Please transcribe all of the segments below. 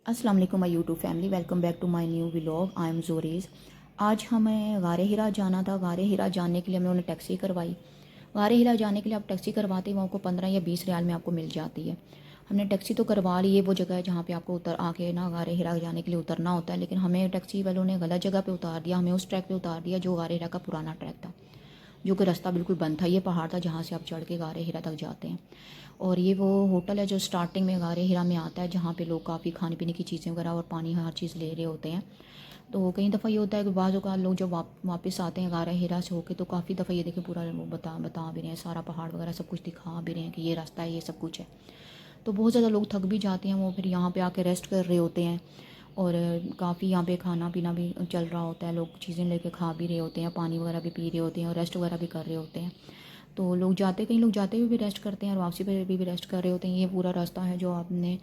अस्सलाम वालेकुम my YouTube family, welcome back to my new vlog. I am जोरीज़। आज हमें गारे हिरा जाना था। गारे हिरा जाने के लिए हम लोगों ने टैक्सी करवाई। गारे हिरा जाने के लिए आप टैक्सी करवाते हैं, वो आपको 15 या 20 रियाल में आपको मिल जाती है। हमने टैक्सी तो करवा ली है, वो जगह है जहाँ पे आपको उतर आके ना गारे हिरा जाने के लिए उतरना होता है, लेकिन हमें टैक्सी वालों ने गलत जगह पे उतार दिया। हमें उस ट्रैक पे उतार दिया जो गारे हिरा का पुराना ट्रैक था, जो कि रास्ता बिल्कुल बंद था। ये पहाड़ था जहाँ से आप चढ़ के गारे हिरा तक जाते हैं। और ये वो होटल है जो स्टार्टिंग में गारे हिरा में आता है, जहाँ पे लोग काफ़ी खाने पीने की चीज़ें वगैरह और पानी हर चीज़ ले रहे होते हैं। तो कई दफ़ा ये होता है कि बाज़ औक़ात लोग जब वापस आते हैं गारा हिरा से होके, तो काफ़ी दफ़ा ये देखें पूरा वो बता भी रहे हैं, सारा पहाड़ वगैरह सब कुछ दिखा भी रहे हैं कि ये रास्ता है, ये सब कुछ है। तो बहुत ज़्यादा लोग थक भी जाते हैं, वो फिर यहाँ पे आके रेस्ट कर रहे होते हैं। और काफ़ी यहाँ पे खाना पीना भी चल रहा होता है, लोग चीज़ें लेके खा भी रहे होते हैं, पानी वगैरह भी पी रहे होते हैं और रेस्ट वगैरह भी कर रहे होते हैं। तो लोग जाते कई लोग जाते हुए भी रेस्ट करते हैं और वापसी पे भी रेस्ट कर रहे होते हैं। ये पूरा रास्ता है जो आपने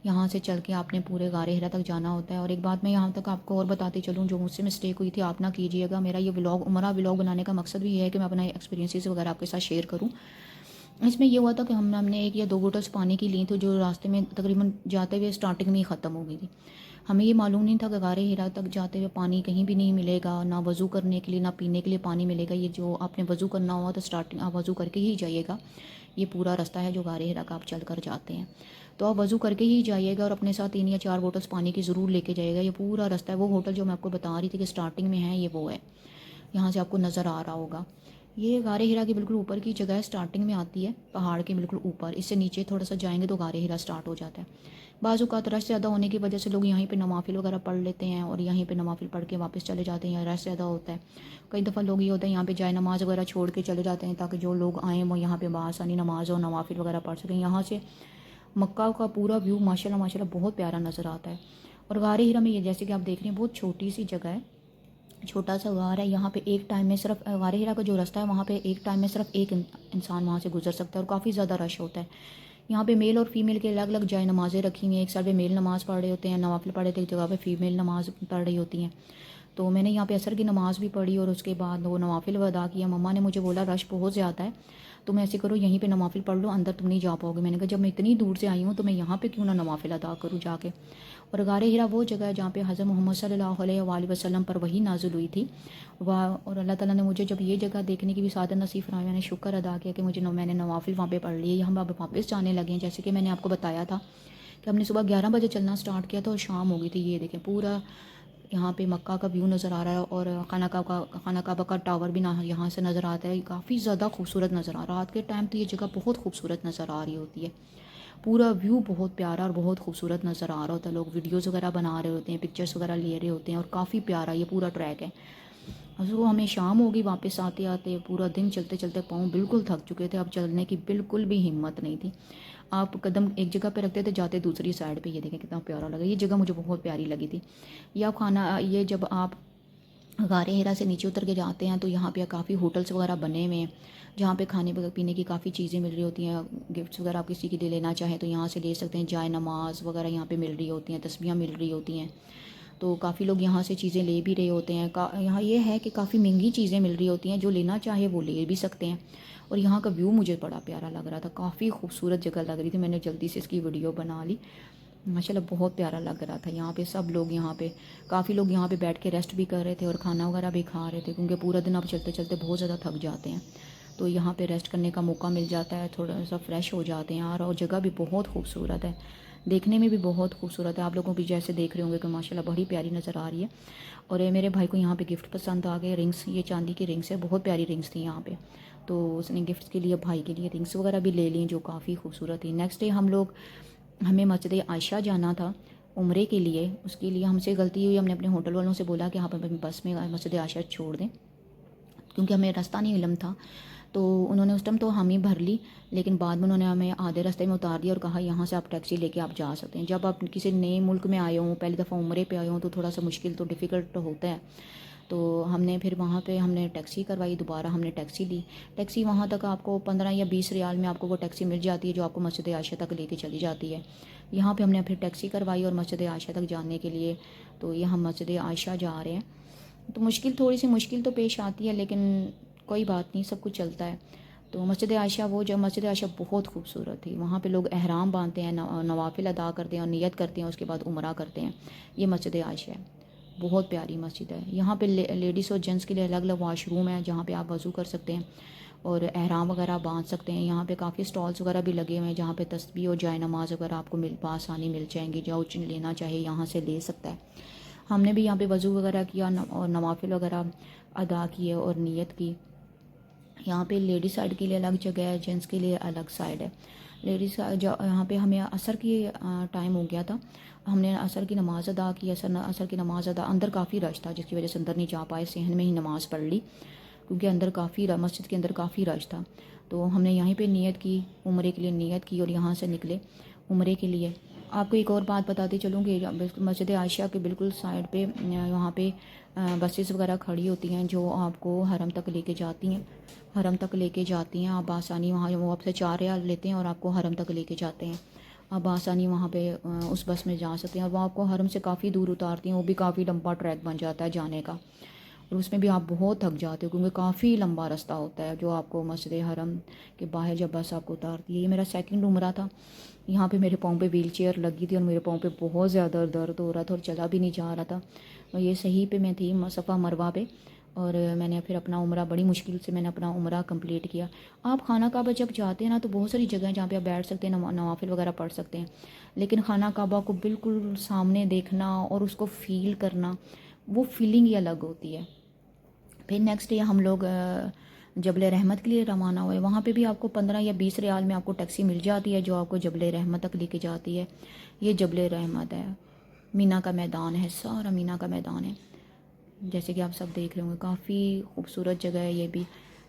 यहाँ से चल के आपने पूरे गारे हिरा तक जाना होता है। और एक बात मैं यहाँ तक आपको और बताती चलूँ, जो मुझसे मिस्टेक हुई थी आप ना कीजिएगा। मेरा ये व्लॉग व्लॉग बनाने का मकसद भी ये है कि मैं अपना एक्सपीरियंसेस वगैरह आपके साथ शेयर करूँ। इसमें ये हुआ था कि हमने 1 या 2 बोतल्स पानी की ली थी, जो रास्ते में तकरीबन जाते हुए स्टार्टिंग में ही ख़त्म हो गई थी। हमें ये मालूम नहीं था कि गारे हिरा तक जाते हुए पानी कहीं भी नहीं मिलेगा, ना वज़ू करने के लिए ना पीने के लिए पानी मिलेगा। ये जो आपने वज़ू करना हुआ तो स्टार्टिंग आप वज़ू करके ही जाइएगा। ये पूरा रास्ता है जो गारे हिरा का आप चल कर जाते हैं, तो आप वज़ू करके ही जाइएगा और अपने साथ 3 या 4 बोतल्स पानी की ज़रूर लेके जाइएगा। ये पूरा रास्ता है। वो होटल जो मैं आपको बता रही थी कि स्टार्टिंग में है, ये वो है, यहाँ से आपको नज़र आ रहा होगा। ये गारे हिरा की बिल्कुल ऊपर की जगह है, स्टार्टिंग में आती है पहाड़ के बिल्कुल ऊपर। इससे नीचे थोड़ा सा जाएंगे तो गारे हिरा स्टार्ट हो जाता है। बाज़ औक़ात रश ज़्यादा होने की वजह से लोग यहीं पे नवाफिल वगैरह पढ़ लेते हैं और यहीं पे नवाफिल पढ़ के वापस चले जाते हैं, या रश ज़्यादा होता है। कई दफ़ा लोग ये होता है यहाँ पे जाए नमाज़ वगैरह छोड़ के चले जाते हैं, ताकि जो लोग आएँ वो यहाँ पे बासानी नमाज़ और नवाफिल वगैरह पढ़ सकें। यहाँ से मक्का का पूरा व्यू माशाल्लाह माशाल्लाह बहुत प्यारा नज़र आता है। और गारे हिरा में ये जैसे कि आप देख रहे हैं, बहुत छोटी सी जगह है, छोटा सा गार है। यहाँ पे एक टाइम में सिर्फ गारे हिरा का जो रास्ता है, वहाँ पे एक टाइम में सिर्फ एक इंसान वहाँ से गुजर सकता है और काफ़ी ज़्यादा रश होता है। यहाँ पे मेल और फीमेल के अलग अलग जाए नमाज़ें रखी हुई हैं। एक साइड पे मेल नमाज़ पढ़ रहे होते हैं, नवाफिल पढ़ रहे थे, एक जगह पे फीमेल नमाज़ पढ़ रही होती हैं। तो मैंने यहाँ पे असर की नमाज़ भी पढ़ी और उसके बाद वो नवाफिल अदा किया। मम्मा ने मुझे बोला रश बहुत ज़्यादा है, तुम ऐसे करो यहीं पे नवाफिल पढ़ लो, अंदर तुम नहीं जा पाओगे। मैंने कहा जब मैं इतनी दूर से आई हूँ तो मैं यहाँ पे क्यों ना नवाफिल अदा करूँ जाके। और गारे हिरा वो जगह है जहाँ पे हज़रत मोहम्मद सल्लल्लाहु अलैहि वसल्लम पर वही नाज़िल हुई थी। वाह। और अल्लाह ताला ने मुझे जब ये जगह देखने की भी सादत नसीब फरमाई, मैंने शुक्र अदा किया कि मैंने नवाफिल वहाँ पे पढ़ लिए। हम अब वापस जाने लगे हैं। जैसे कि मैंने आपको बताया था कि हमने सुबह 11 बजे चलना स्टार्ट किया था और शाम हो गई थी। ये देखें पूरा यहाँ पे मक्का का व्यू नज़र आ रहा है और खाना काबा का टावर भी ना यहाँ से नज़र आता है। काफ़ी ज़्यादा खूबसूरत नज़र आ रहा है। रात के टाइम तो ये जगह बहुत खूबसूरत नज़र आ रही होती है। पूरा व्यू बहुत प्यारा और बहुत खूबसूरत नज़र आ रहा होता है। लोग वीडियोज़ वगैरह बना रहे होते हैं, पिक्चर्स वगैरह ले रहे होते हैं और काफ़ी प्यारा ये पूरा ट्रैक है। वो हमें शाम होगी वापस आते आते, पूरा दिन चलते चलते पाँव बिल्कुल थक चुके थे। अब चलने की बिल्कुल भी हिम्मत नहीं थी। आप कदम एक जगह पे रखते थे, जाते दूसरी साइड पे। ये देखें कितना प्यारा लगा। ये जगह मुझे बहुत प्यारी लगी थी। ये जब आप गारे हिरा से नीचे उतर के जाते हैं तो यहाँ पे काफ़ी होटल्स वगैरह बने हुए हैं, जहाँ पे खाने पीने की काफ़ी चीज़ें मिल रही होती हैं। गिफ्ट्स वगैरह आप किसी के लिए लेना चाहें तो यहाँ से ले सकते हैं। जाए नमाज़ वगैरह यहाँ पे मिल रही होती हैं, तस्बीहां मिल रही होती हैं। तो काफ़ी लोग यहाँ से चीज़ें ले भी रहे होते हैं। यहाँ ये है कि काफ़ी महंगी चीज़ें मिल रही होती हैं, जो लेना चाहे वो ले भी सकते हैं। और यहाँ का व्यू मुझे बड़ा प्यारा लग रहा था, काफ़ी खूबसूरत जगह लग रही थी। मैंने जल्दी से इसकी वीडियो बना ली। माशाल्लाह बहुत प्यारा लग रहा था। यहाँ पे सब लोग काफ़ी लोग यहाँ पे बैठ के रेस्ट भी कर रहे थे और खाना वगैरह भी खा रहे थे, क्योंकि पूरा दिन आप चलते चलते बहुत ज़्यादा थक जाते हैं। तो यहाँ पे रेस्ट करने का मौका मिल जाता है, थोड़ा सा फ्रेश हो जाते हैं यार। और जगह भी बहुत खूबसूरत है, देखने में भी बहुत खूबसूरत है। आप लोगों भी जैसे देख रहे होंगे कि माशाल्लाह बड़ी प्यारी नज़र आ रही है। और ये मेरे भाई को यहाँ पे गिफ्ट पसंद आ गए, रिंग्स, ये चांदी की रिंग्स है, बहुत प्यारी रिंग्स थी यहाँ पे। तो उसने गिफ्ट के लिए भाई के लिए रिंग्स वगैरह भी ले ली, जो काफ़ी खूबसूरत थी। नेक्स्ट डे हमें मस्जिद आयशा जाना था उम्रे के लिए। उसके लिए हमसे गलती हुई, हमने अपने होटल वालों से बोला कि आप हमें बस में मस्जिद आयशा छोड़ दें, क्योंकि हमें रास्ता नहीं इलम था। तो उन्होंने उस टाइम तो हम ही भर ली, लेकिन बाद में उन्होंने हमें आधे रास्ते में उतार दिया और कहा यहाँ से आप टैक्सी लेके आप जा सकते हैं। जब आप किसी नए मुल्क में आए हों, पहली दफ़ा उम्रे पे आए हों, तो थोड़ा सा मुश्किल तो डिफ़िकल्ट तो होता है। तो हमने फिर वहाँ पे हमने टैक्सी करवाई, दोबारा हमने टैक्सी ली। टैक्सी वहाँ तक आपको 15 या 20 रियाल में आपको वो टैक्सी मिल जाती है, जो आपको मस्जिद आयशा तक लेके चली जाती है। यहाँ पे हमने फिर टैक्सी करवाई और मस्जिद आयशा तक जाने के लिए, तो ये हम मस्जिद आयशा जा रहे हैं। तो थोड़ी सी मुश्किल तो पेश आती है, लेकिन कोई बात नहीं, सब कुछ चलता है। تو مسجد عائشہ مسجد عائشہ بہت خوبصورت تھی. وہاں پہ لوگ احرام باندھتے ہیں, نوافل ادا کرتے ہیں اور نیت کرتے ہیں, اس کے بعد عمرہ کرتے ہیں. یہ مسجد عائشہ ہے, بہت پیاری مسجد ہے. یہاں پہ لیڈیز اور جینٹس کے لیے الگ الگ واش روم ہے جہاں پہ آپ وضو کر سکتے ہیں اور احرام وغیرہ باندھ سکتے ہیں. یہاں پہ کافی سٹالز وغیرہ بھی لگے ہوئے ہیں جہاں پہ تسبیح اور جائے نماز وغیرہ آپ کو بآسانی مل جائیں گی. جو لینا چاہے یہاں سے لے سکتا ہے. ہم نے بھی یہاں پہ وضو وغیرہ کیا اور نوافل وغیرہ ادا کیے اور نیت کی. یہاں پہ لیڈیز سائڈ کے لیے الگ جگہ ہے, جینٹس کے لیے الگ سائڈ ہے. لیڈیز یہاں پہ ہمیں عصر کی ٹائم ہو گیا تھا, ہم نے عصر کی نماز ادا کی. عصر کی نماز ادا, اندر کافی رش تھا جس کی وجہ سے اندر نہیں جا پائے, صحن میں ہی نماز پڑھ لی کیونکہ اندر مسجد کے اندر کافی رش تھا. تو ہم نے یہیں پہ نیت کی, عمرے کے لیے نیت کی اور یہاں سے نکلے عمرے کے لیے. آپ کو ایک اور بات بتاتی چلوں کہ مسجد عائشہ کے بالکل سائڈ پہ وہاں پہ بسیز وغیرہ کھڑی ہوتی ہیں جو آپ کو حرم تک لے کے جاتی ہیں. آپ بآسانی وہاں, وہ آپ سے 4 ریال لیتے ہیں اور آپ کو حرم تک لے کے جاتے ہیں. آپ بآسانی وہاں پہ اس بس میں جا سکتے ہیں اور وہ آپ کو حرم سے کافی دور اتارتی ہیں. وہ بھی کافی لمبا ٹریک بن جاتا ہے جانے کا, اور اس میں بھی آپ بہت تھک جاتے ہو کیونکہ کافی لمبا رستہ ہوتا ہے جو آپ کو مسجد حرم کے باہر جب بس آپ کو اتارتی ہے. یہ میرا سیکنڈ عمرہ تھا. یہاں پہ میرے پاؤں پہ ویل چیئر لگی تھی اور میرے پاؤں پہ بہت زیادہ درد ہو رہا تھا اور چلا بھی نہیں جا رہا تھا. اور یہ صحیح پہ میں تھی صفا مروہ پہ, اور میں نے پھر اپنا عمرہ بڑی مشکل سے میں نے اپنا عمرہ کمپلیٹ کیا. آپ خانہ کعبہ جب جاتے ہیں نا تو بہت ساری جگہیں ہیں جہاں پہ آپ بیٹھ سکتے ہیں, نوافل وغیرہ پڑھ سکتے ہیں, لیکن خانہ کعبہ کو بالکل سامنے دیکھنا اور اس کو فیل کرنا, وہ فیلنگ ہی الگ ہوتی ہے. پھر نیکسٹ ڈے ہم لوگ جبل رحمت کے لیے روانہ ہوئے. وہاں پہ بھی آپ کو 15 یا 20 ریال میں آپ کو ٹیکسی مل جاتی ہے جو آپ کو جبل رحمت تک لے کے جاتی ہے. یہ جبل رحمت ہے, مینا کا میدان ہے, سارا مینا کا میدان ہے جیسے کہ آپ سب دیکھ رہے ہوں گے. کافی خوبصورت جگہ ہے یہ بھی.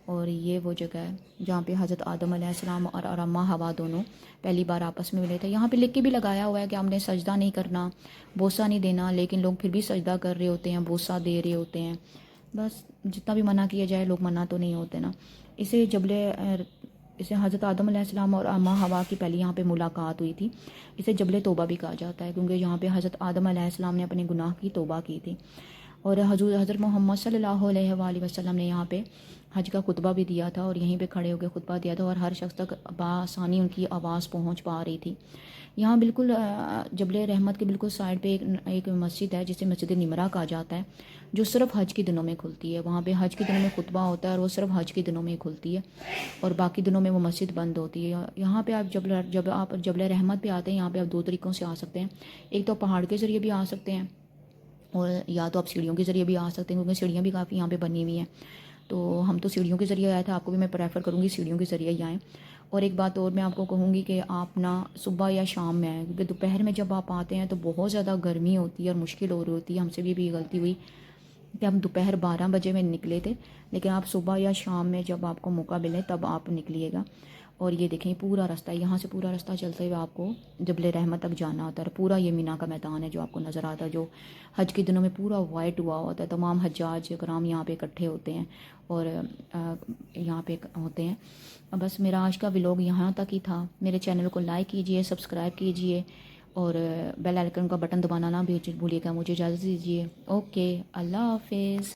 اور یہ وہ جگہ ہے جہاں پہ حضرت آدم علیہ السلام اور اماں حوا دونوں پہلی بار آپس میں ملے تھے. یہاں پہ لکھ کے بھی لگایا ہوا ہے کہ ہم نے سجدہ نہیں کرنا, بوسہ نہیں دینا, لیکن لوگ پھر بھی سجدہ کر رہے ہوتے ہیں, بوسہ دے رہے ہوتے ہیں. بس جتنا بھی منع کیا جائے لوگ منع تو نہیں ہوتے نا. اسے حضرت آدم علیہ السلام اور اماں حوا کی پہلی یہاں پہ ملاقات ہوئی تھی. اسے جبل توبہ بھی کہا جاتا ہے کیونکہ یہاں پہ حضرت آدم علیہ السلام نے اپنے گناہ کی توبہ کی تھی. اور حضرت محمد صلی اللہ علیہ وآلہ وسلم نے یہاں پہ حج کا خطبہ بھی دیا تھا اور یہیں پہ کھڑے ہو کے خطبہ دیا تھا اور ہر شخص تک بآسانی ان کی آواز پہنچ پا رہی تھی. یہاں بالکل جبل رحمت کے بالکل سائڈ پہ ایک مسجد ہے جسے مسجد نمرہ کہا جاتا ہے جو صرف حج کے دنوں میں کھلتی ہے. وہاں پہ حج کے دنوں میں خطبہ ہوتا ہے اور وہ صرف حج کے دنوں میں ہی کھلتی ہے اور باقی دنوں میں وہ مسجد بند ہوتی ہے. یہاں پہ آپ جب آپ جبل رحمت پہ آتے ہیں یہاں پہ آپ 2 طریقوں سے آ سکتے ہیں. ایک تو پہاڑ کے ذریعے بھی آ سکتے ہیں اور یا تو آپ سیڑھیوں کے ذریعے بھی آ سکتے ہیں کیونکہ سیڑھیاں بھی کافی یہاں پہ بنی ہوئی ہیں. تو ہم تو سیڑھیوں کے ذریعے آئے تھے, آپ کو بھی میں پریفر کروں گی سیڑھیوں کے ذریعے ہی آئیں. اور ایک بات اور میں آپ کو کہوں گی کہ آپ نا صبح یا شام میں آئیں کیونکہ دوپہر میں جب آپ آتے ہیں تو بہت زیادہ گرمی ہوتی ہے اور مشکل ہو رہی ہوتی ہے. ہم سے بھی غلطی ہوئی کہ ہم دوپہر 12 بجے میں نکلے تھے, لیکن آپ صبح یا شام میں جب آپ کو موقع ملے تب آپ نکلیے گا. اور یہ دیکھیں پورا راستہ, یہاں سے پورا راستہ چلتے ہوئے آپ کو جبل رحمت تک جانا ہوتا ہے. پورا یہ مینا کا میدان ہے جو آپ کو نظر آتا ہے جو حج کے دنوں میں پورا وائٹ ہوا ہوتا ہے. تمام حجاج کرام یہاں پہ اکٹھے ہوتے ہیں اور یہاں پہ ہوتے ہیں. بس میرا آج کا ولاگ یہاں تک ہی تھا. میرے چینل کو لائک کیجئے, سبسکرائب کیجئے اور بیل آئیکن کا بٹن دبانا نہ بھولیے گا. مجھے اجازت دیجیے. اوکے, اللہ حافظ.